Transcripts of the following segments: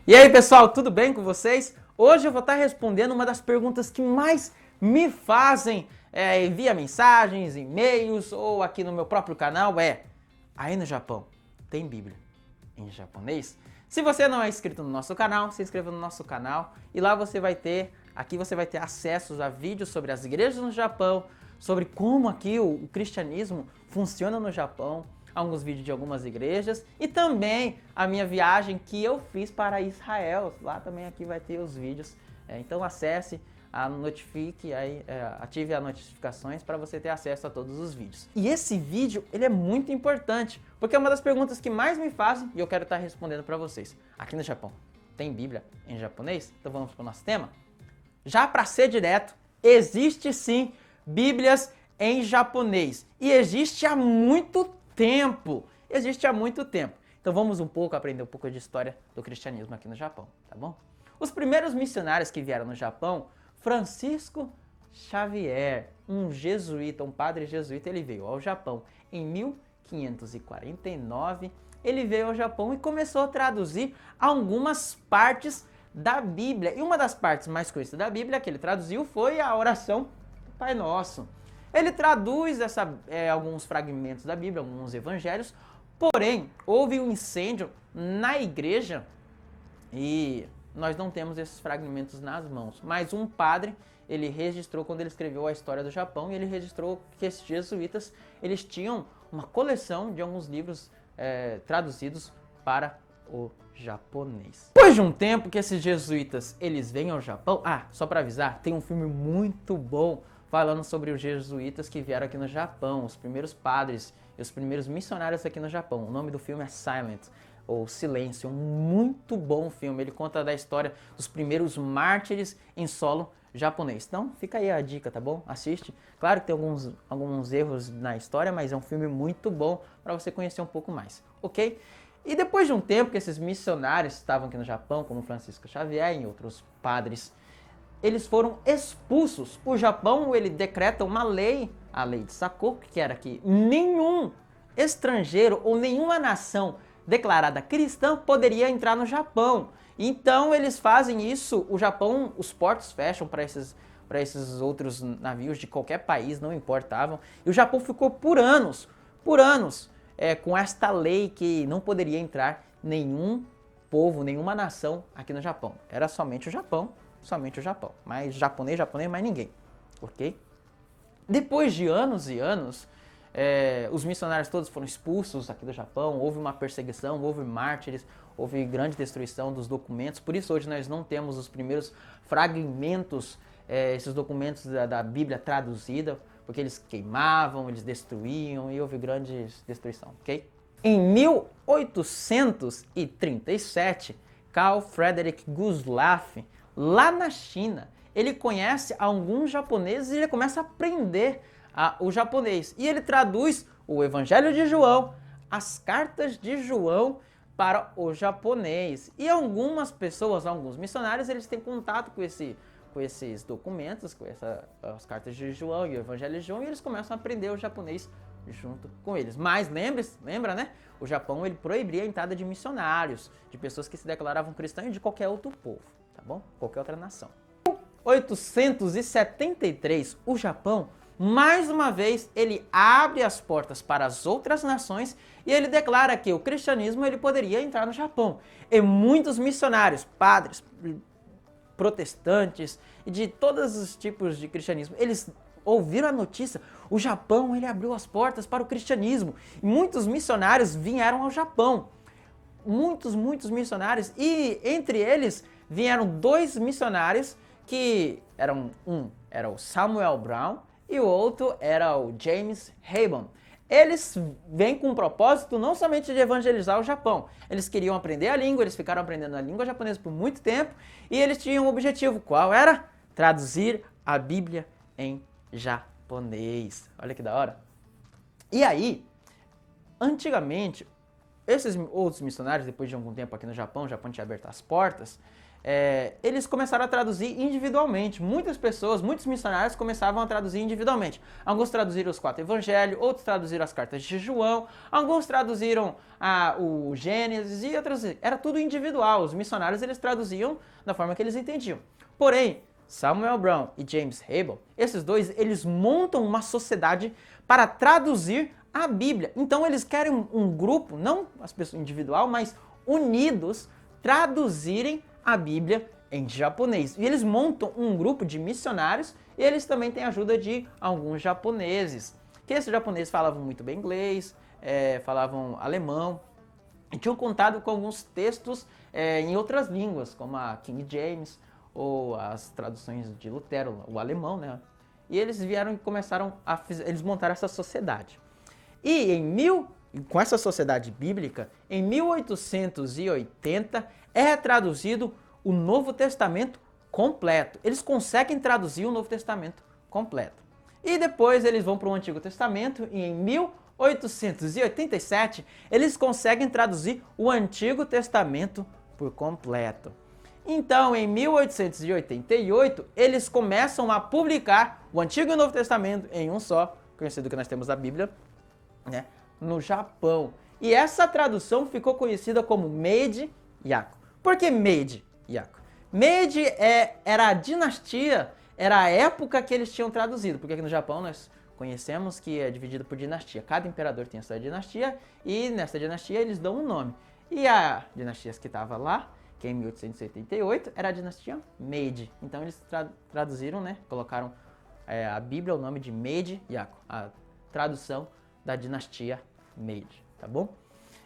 E aí, pessoal, tudo bem com vocês? Hoje eu vou estar respondendo uma das perguntas que mais me fazem via mensagens, e-mails ou aqui no meu próprio canal aí no Japão tem Bíblia em japonês? Se você não é inscrito no nosso canal, se inscreva no nosso canal e lá aqui você vai ter acessos a vídeos sobre as igrejas no Japão, sobre como aqui o cristianismo funciona no Japão, alguns vídeos de algumas igrejas e também a minha viagem que eu fiz para Israel. Lá também aqui vai ter os vídeos. Então acesse, ative as notificações para você ter acesso a todos os vídeos. E esse vídeo ele é muito importante porque é uma das perguntas que mais me fazem e eu quero estar respondendo para vocês. Aqui no Japão tem Bíblia em japonês? Então vamos para o nosso tema? Já para ser direto, existe sim Bíblias em japonês e existe há muito tempo. Existe há muito tempo. Então vamos aprender um pouco de história do cristianismo aqui no Japão, tá bom? Os primeiros missionários que vieram no Japão, Francisco Xavier, um jesuíta, um padre jesuíta, ele veio ao Japão em 1549. Ele veio ao Japão e começou a traduzir algumas partes da Bíblia. E uma das partes mais conhecidas da Bíblia que ele traduziu foi a oração do Pai Nosso. Ele traduz alguns fragmentos da Bíblia, alguns evangelhos, porém, houve um incêndio na igreja e nós não temos esses fragmentos nas mãos. Mas um padre, ele registrou, quando ele escreveu a história do Japão, ele registrou que esses jesuítas, eles tinham uma coleção de alguns livros traduzidos para o japonês. Depois de um tempo que esses jesuítas, eles vêm ao Japão, só para avisar, tem um filme muito bom falando sobre os jesuítas que vieram aqui no Japão, os primeiros padres e os primeiros missionários aqui no Japão. O nome do filme é Silent, ou Silêncio, um muito bom filme. Ele conta da história dos primeiros mártires em solo japonês. Então fica aí a dica, tá bom? Assiste. Claro que tem alguns erros na história, mas é um filme muito bom para você conhecer um pouco mais, ok? E depois de um tempo que esses missionários estavam aqui no Japão, como Francisco Xavier e outros padres, eles foram expulsos. O Japão, ele decreta uma lei, a lei de Sakoku, que era que nenhum estrangeiro ou nenhuma nação declarada cristã poderia entrar no Japão. Então eles fazem isso, o Japão, os portos fecham para esses outros navios de qualquer país, não importavam. E o Japão ficou por anos, com esta lei que não poderia entrar nenhum povo, nenhuma nação aqui no Japão. Era somente o Japão. Mas japonês, mais ninguém, ok? Depois de anos e anos, os missionários todos foram expulsos aqui do Japão, houve uma perseguição, houve mártires, houve grande destruição dos documentos, por isso hoje nós não temos os primeiros fragmentos, esses documentos da Bíblia traduzida, porque eles queimavam, eles destruíam e houve grande destruição, ok? Em 1837, Carl Frederick Gustloff, lá na China, ele conhece alguns japoneses e ele começa a aprender o japonês. E ele traduz o Evangelho de João, as cartas de João para o japonês. E algumas pessoas, alguns missionários, eles têm contato com esses documentos, as cartas de João e o Evangelho de João, e eles começam a aprender o japonês junto com eles. Mas lembra, né? O Japão, ele proibia a entrada de missionários, de pessoas que se declaravam cristãos e de qualquer outro povo, tá bom? Qualquer outra nação. Em 1873, o Japão, mais uma vez, ele abre as portas para as outras nações e ele declara que o cristianismo ele poderia entrar no Japão. E muitos missionários, padres, protestantes e de todos os tipos de cristianismo, eles ouviram a notícia, o Japão ele abriu as portas para o cristianismo. E muitos missionários vieram ao Japão. Muitos missionários, e entre eles vieram dois missionários que um era o Samuel Brown e o outro era o James Haibon. Eles vêm com o propósito não somente de evangelizar o Japão, eles queriam aprender a língua, eles ficaram aprendendo a língua japonesa por muito tempo e eles tinham um objetivo, qual era? Traduzir a Bíblia em japonês. Olha que da hora. E aí, antigamente, esses outros missionários, depois de algum tempo aqui no Japão, o Japão tinha aberto as portas, eles começaram a traduzir individualmente. Muitas pessoas, muitos missionários começavam a traduzir individualmente. Alguns traduziram os 4 evangelhos, outros traduziram as cartas de João, alguns traduziram o Gênesis e outros. Era tudo individual. Os missionários eles traduziam da forma que eles entendiam. Porém, Samuel Brown e James Hable, esses dois, eles montam uma sociedade para traduzir a Bíblia. Então eles querem um grupo, não as pessoas individual, mas unidos, traduzirem a Bíblia em japonês. E eles montam um grupo de missionários e eles também têm a ajuda de alguns japoneses. Que esses japoneses falavam muito bem inglês, falavam alemão e tinham contato com alguns textos em outras línguas, como a King James ou as traduções de Lutero, o alemão, né? E eles vieram e começaram eles montaram essa sociedade. E com essa sociedade bíblica, em 1880, é traduzido o Novo Testamento completo. Eles conseguem traduzir o Novo Testamento completo. E depois eles vão para o Antigo Testamento e em 1887 eles conseguem traduzir o Antigo Testamento por completo. Então, em 1888, eles começam a publicar o Antigo e o Novo Testamento em um só, conhecido que nós temos a Bíblia, né, no Japão. E essa tradução ficou conhecida como Meiji Yaku. Por que Meiji Yaku? Meiji era a dinastia, era a época que eles tinham traduzido, porque aqui no Japão nós conhecemos que é dividido por dinastia. Cada imperador tem a sua dinastia e nessa dinastia eles dão um nome. E a dinastia que estava lá, que é em 1878, era a dinastia Meiji. Então eles traduziram, né, colocaram a Bíblia, o nome de Meiji Yaku, a tradução da dinastia Meiji, tá bom?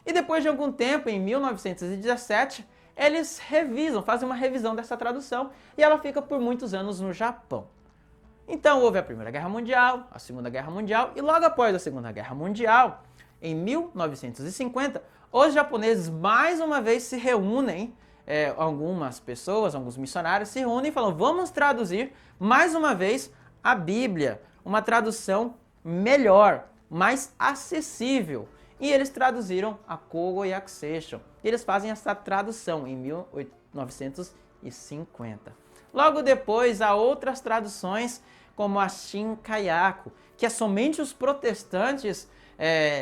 E depois de algum tempo, em 1917, eles fazem uma revisão dessa tradução e ela fica por muitos anos no Japão. Então houve a Primeira Guerra Mundial, a Segunda Guerra Mundial e logo após a Segunda Guerra Mundial, em 1950, os japoneses mais uma vez se reúnem, algumas pessoas, alguns missionários se reúnem e falam: vamos traduzir mais uma vez a Bíblia, uma tradução melhor, mais acessível. E eles traduziram a Kogo Yakusesho. Eles fazem essa tradução em 1950. Logo depois, há outras traduções, como a Shinkayaku, que é somente os protestantes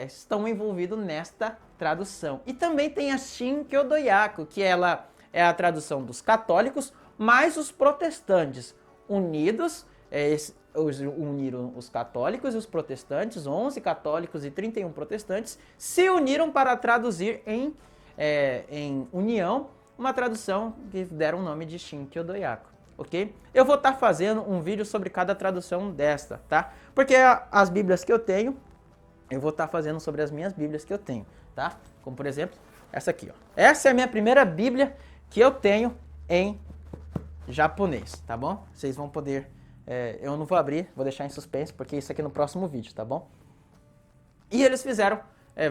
estão envolvidos nesta tradução. E também tem a Shinkyodoyaku, que ela é a tradução dos católicos, mais os protestantes unidos. Uniram os católicos e os protestantes, 11 católicos e 31 protestantes, se uniram para traduzir em união uma tradução que deram o nome de Shinkyodoyaku, ok? Eu vou estar fazendo um vídeo sobre cada tradução desta, tá? Porque as bíblias que eu tenho, eu vou estar fazendo sobre as minhas bíblias que eu tenho, tá? Como por exemplo, essa aqui, ó. Essa é a minha primeira bíblia que eu tenho em japonês, tá bom? Vocês vão poder... eu não vou abrir, vou deixar em suspense, porque isso aqui é no próximo vídeo, tá bom? E eles fizeram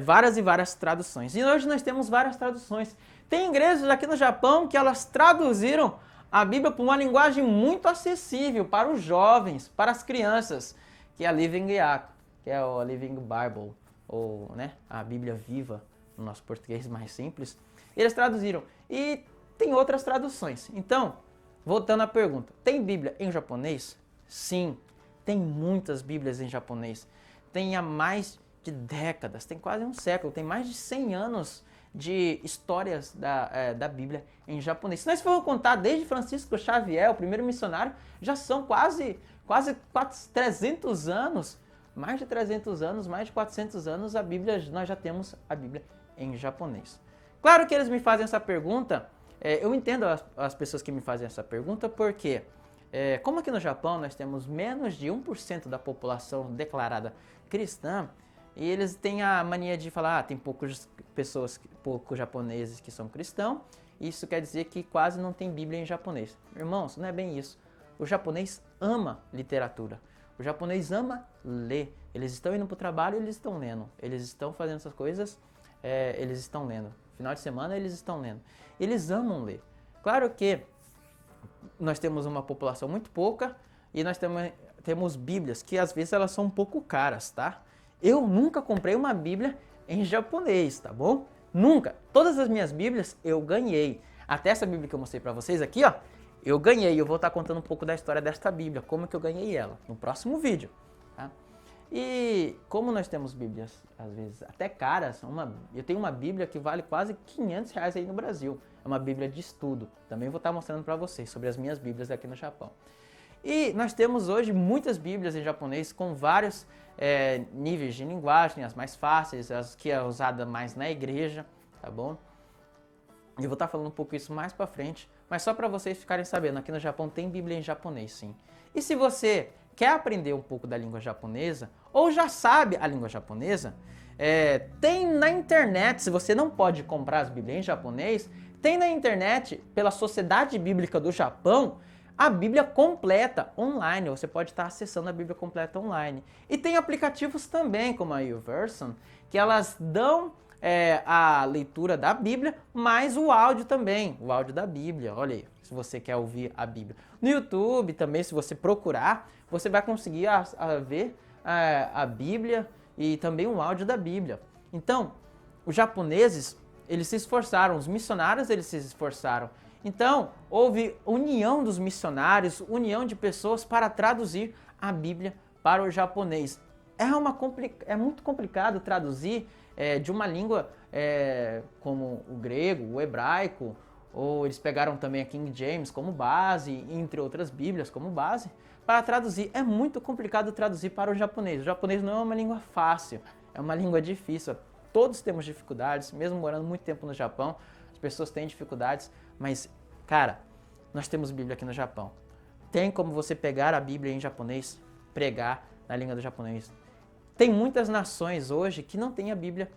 várias e várias traduções. E hoje nós temos várias traduções. Tem igrejas aqui no Japão que elas traduziram a Bíblia para uma linguagem muito acessível para os jovens, para as crianças, que é a Living Yaku, que é a Living Bible, ou né, a Bíblia Viva, no nosso português mais simples. Eles traduziram. E tem outras traduções. Então, voltando à pergunta, tem Bíblia em japonês? Sim, tem muitas Bíblias em japonês. Tem há mais de décadas, tem quase um século, tem mais de 100 anos de histórias da Bíblia em japonês. Se nós formos contar desde Francisco Xavier, o primeiro missionário, já são quase 300 anos, mais de 300 anos, mais de 400 anos, nós já temos a Bíblia em japonês. Claro que eles me fazem essa pergunta, eu entendo as pessoas que me fazem essa pergunta, porque como aqui no Japão nós temos menos de 1% da população declarada cristã, e eles têm a mania de falar, tem poucos japoneses que são cristãos, isso quer dizer que quase não tem Bíblia em japonês. Irmãos, não é bem isso. O japonês ama literatura, o japonês ama ler. Eles estão indo para o trabalho, eles estão lendo. Eles estão fazendo essas coisas, eles estão lendo. Final de semana eles estão lendo. Eles amam ler. Claro que nós temos uma população muito pouca e nós temos Bíblias que às vezes elas são um pouco caras, tá? Eu nunca comprei uma Bíblia em japonês, tá bom? Nunca. Todas as minhas Bíblias eu ganhei. Até essa Bíblia que eu mostrei para vocês aqui, ó, eu ganhei. Eu vou estar contando um pouco da história desta Bíblia, como que eu ganhei ela, no próximo vídeo. Tá? E como nós temos Bíblias, às vezes, até caras, eu tenho uma Bíblia que vale quase R$ 500 aí no Brasil. É uma Bíblia de estudo. Também vou estar mostrando para vocês sobre as minhas Bíblias aqui no Japão. E nós temos hoje muitas Bíblias em japonês com vários níveis de linguagem, as mais fáceis, as que é usada mais na igreja, tá bom? E eu vou estar falando um pouco isso mais para frente, mas só para vocês ficarem sabendo, aqui no Japão tem Bíblia em japonês, sim. E se você quer aprender um pouco da língua japonesa, ou já sabe a língua japonesa, tem na internet, se você não pode comprar as Bíblias em japonês, tem na internet, pela Sociedade Bíblica do Japão, a Bíblia completa online. Você pode estar acessando a Bíblia completa online. E tem aplicativos também, como a YouVersion, que elas dão a leitura da Bíblia, mais o áudio também, o áudio da Bíblia. Olha aí, se você quer ouvir a Bíblia. No YouTube também, se você procurar, você vai conseguir ver a Bíblia e também o áudio da Bíblia. Então, os japoneses, eles se esforçaram, os missionários, eles se esforçaram. Então, houve união dos missionários, união de pessoas para traduzir a Bíblia para o japonês. É muito complicado traduzir de uma língua como o grego, o hebraico, ou eles pegaram também a King James como base, entre outras Bíblias como base, para traduzir. É muito complicado traduzir para o japonês. O japonês não é uma língua fácil, é uma língua difícil. Todos temos dificuldades, mesmo morando muito tempo no Japão, as pessoas têm dificuldades, mas, cara, nós temos Bíblia aqui no Japão. Tem como você pegar a Bíblia em japonês, pregar na língua do japonês. Tem muitas nações hoje que não têm a Bíblia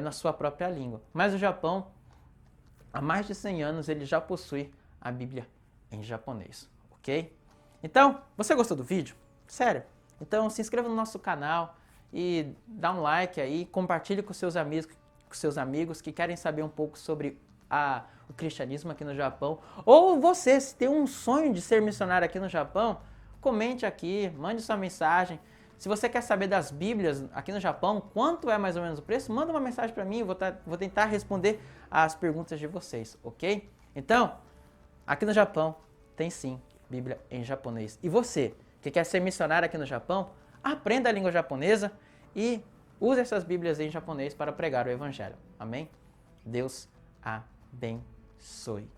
na sua própria língua. Mas o Japão, há mais de 100 anos, ele já possui a Bíblia em japonês, ok? Então, você gostou do vídeo? Sério? Então se inscreva no nosso canal e dá um like aí, compartilhe com seus amigos que querem saber um pouco sobre o cristianismo aqui no Japão. Ou você, se tem um sonho de ser missionário aqui no Japão, comente aqui, mande sua mensagem. Se você quer saber das Bíblias aqui no Japão, quanto é mais ou menos o preço, manda uma mensagem para mim, eu vou tentar responder as perguntas de vocês, ok? Então, aqui no Japão tem sim Bíblia em japonês. E você, que quer ser missionário aqui no Japão, aprenda a língua japonesa e use essas Bíblias em japonês para pregar o Evangelho. Amém? Deus abençoe.